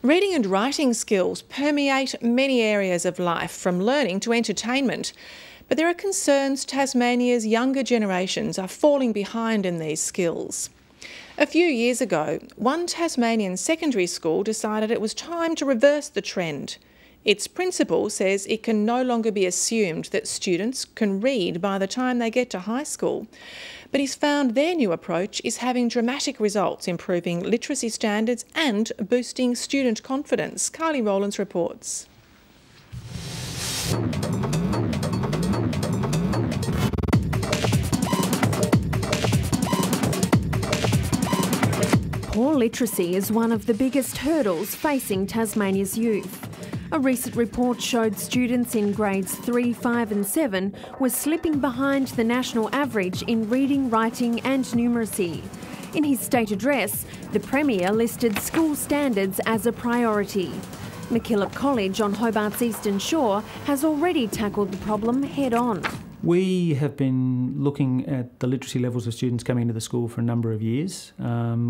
Reading and writing skills permeate many areas of life, from learning to entertainment. But there are concerns Tasmania's younger generations are falling behind in these skills. A few years ago, one Tasmanian secondary school decided it was time to reverse the trend. Its principal says it can no longer be assumed that students can read by the time they get to high school. But he's found their new approach is having dramatic results, improving literacy standards and boosting student confidence. Kylie Rowlands reports. Poor literacy is one of the biggest hurdles facing Tasmania's youth. A recent report showed students in grades 3, 5 and 7 were slipping behind the national average in reading, writing and numeracy. In his state address, the Premier listed school standards as a priority. Mackillop College on Hobart's Eastern Shore has already tackled the problem head-on. We have been looking at the literacy levels of students coming into the school for a number of years.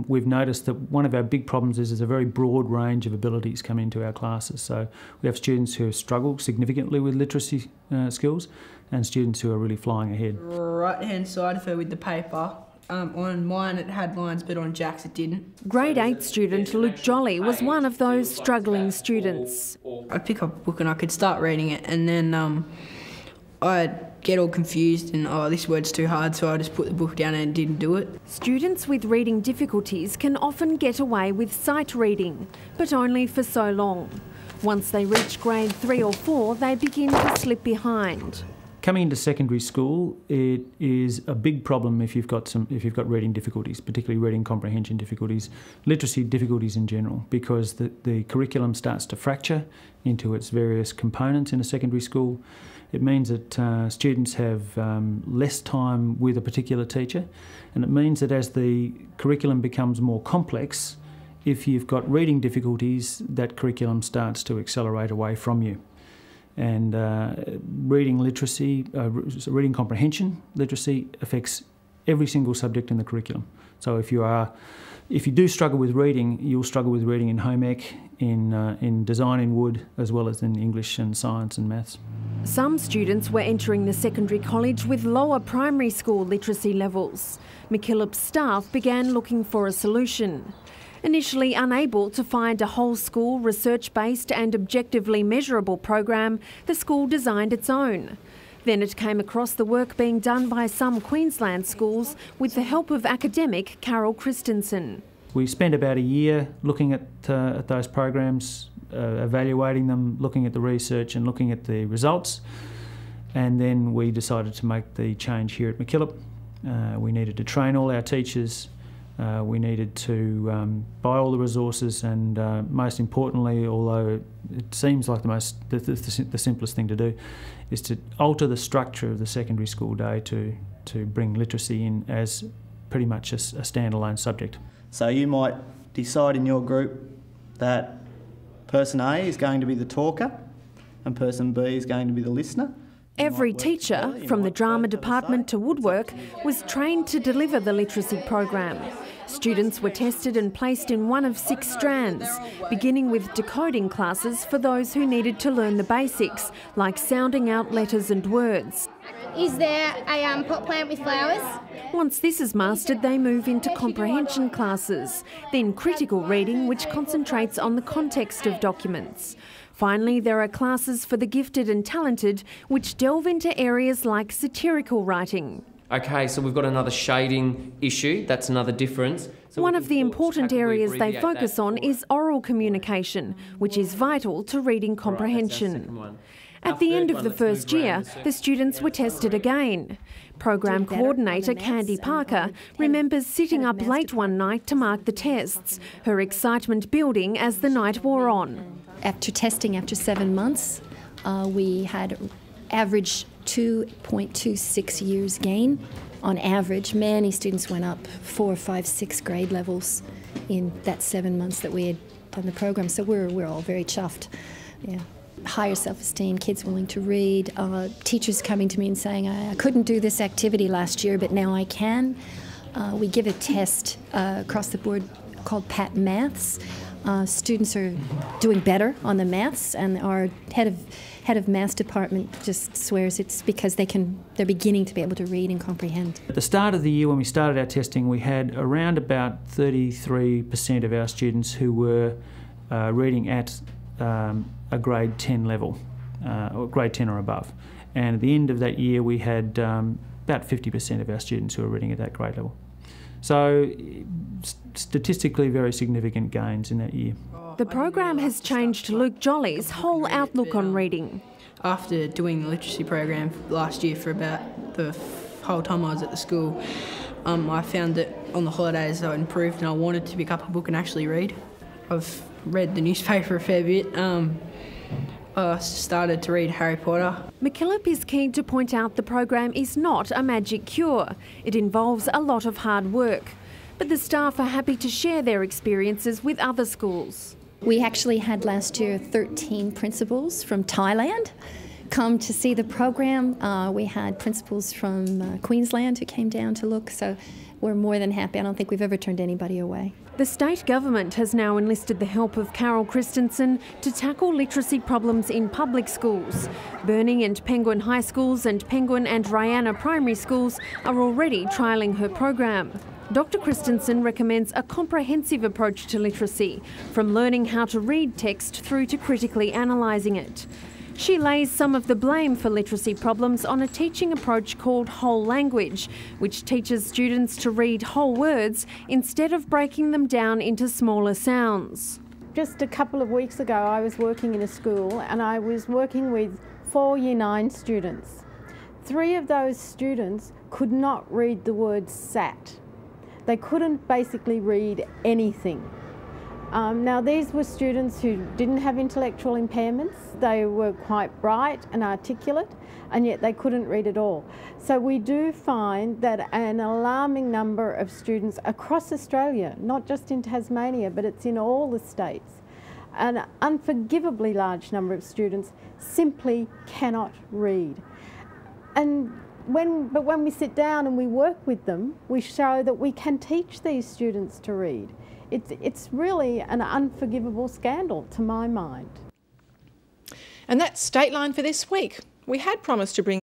We've noticed that one of our big problems is there's a very broad range of abilities come into our classes. So we have students who struggle significantly with literacy skills and students who are really flying ahead. Right-hand side of her with the paper. On mine it had lines, but on Jack's it didn't. Grade 8 student Luke Jolly was one of those struggling students. I'd pick up a book and I could start reading it, and then I'd get all confused and, this word's too hard, so I just put the book down and didn't do it. Students with reading difficulties can often get away with sight reading, but only for so long. Once they reach grade 3 or 4, they begin to slip behind. Coming into secondary school, it is a big problem if you've got reading difficulties, particularly reading comprehension difficulties, literacy difficulties in general, because the curriculum starts to fracture into its various components in a secondary school. It means that students have less time with a particular teacher, and it means that as the curriculum becomes more complex, if you've got reading difficulties, that curriculum starts to accelerate away from you. And reading literacy, reading comprehension literacy affects every single subject in the curriculum. So if you do struggle with reading, you'll struggle with reading in home ec, in design in wood, as well as in English and science and maths. Some students were entering the secondary college with lower primary school literacy levels. Mackillop's staff began looking for a solution. Initially unable to find a whole-school, research-based and objectively measurable program, the school designed its own. Then it came across the work being done by some Queensland schools with the help of academic Carol Christensen. We spent about a year looking at those programs, evaluating them, looking at the research and looking at the results, and then we decided to make the change here at Mackillop. We needed to train all our teachers. We needed to buy all the resources, and most importantly, although it seems like the simplest thing to do, is to alter the structure of the secondary school day to bring literacy in as pretty much a standalone subject. So you might decide in your group that person A is going to be the talker and person B is going to be the listener. Every teacher, from the drama department to woodwork, was trained to deliver the literacy program. Students were tested and placed in one of 6 strands, beginning with decoding classes for those who needed to learn the basics, like sounding out letters and words. Is there a pot plant with flowers? Once this is mastered, they move into comprehension classes, then critical reading, which concentrates on the context of documents. Finally, there are classes for the gifted and talented, which delve into areas like satirical writing. Okay, so we've got another shading issue, that's another difference. So one of the important areas they focus on is oral communication, which is vital to reading comprehension. At the end of the first year, the students were tested again. Program coordinator Candy Parker remembers sitting up late one night to mark the tests, her excitement building as the night wore on. After testing after 7 months, we had average 2.26 years gain. On average, many students went up 4, 5, 6 grade levels in that 7 months that we had done the program. So we're all very chuffed. Yeah. Higher self-esteem, kids willing to read, teachers coming to me and saying, I couldn't do this activity last year, but now I can. We give a test across the board called PAT Maths. Students are doing better on the maths, and our head of maths department just swears it's because they're beginning to be able to read and comprehend. At the start of the year, when we started our testing, we had around about 33% of our students who were reading at a grade 10 level, or grade 10 or above. And at the end of that year, we had about 50% of our students who were reading at that grade level. So statistically very significant gains in that year. The program has changed Luke Jolly's whole outlook on reading. After doing the literacy program last year for about the whole time I was at the school, I found that on the holidays I improved and I wanted to pick up a book and actually read. I've read the newspaper a fair bit. I started to read Harry Potter. Mackillop is keen to point out the program is not a magic cure. It involves a lot of hard work. But the staff are happy to share their experiences with other schools. We actually had last year 13 principals from Thailand come to see the program. We had principals from Queensland who came down to look, so we're more than happy. I don't think we've ever turned anybody away. The state government has now enlisted the help of Carol Christensen to tackle literacy problems in public schools. Burnie and Penguin High Schools and Penguin and Rihanna Primary Schools are already trialling her program. Dr Christensen recommends a comprehensive approach to literacy, from learning how to read text through to critically analysing it. She lays some of the blame for literacy problems on a teaching approach called whole language, which teaches students to read whole words instead of breaking them down into smaller sounds. Just a couple of weeks ago I was working in a school and I was working with 4 Year 9 students. 3 of those students could not read the word sat. They couldn't basically read anything. Now these were students who didn't have intellectual impairments. They were quite bright and articulate, and yet they couldn't read at all. So we do find that an alarming number of students across Australia, not just in Tasmania, but it's in all the states, an unforgivably large number of students simply cannot read. But when we sit down and we work with them, we show that we can teach these students to read. It's really an unforgivable scandal to my mind. And that's Stateline for this week. We had promised to bring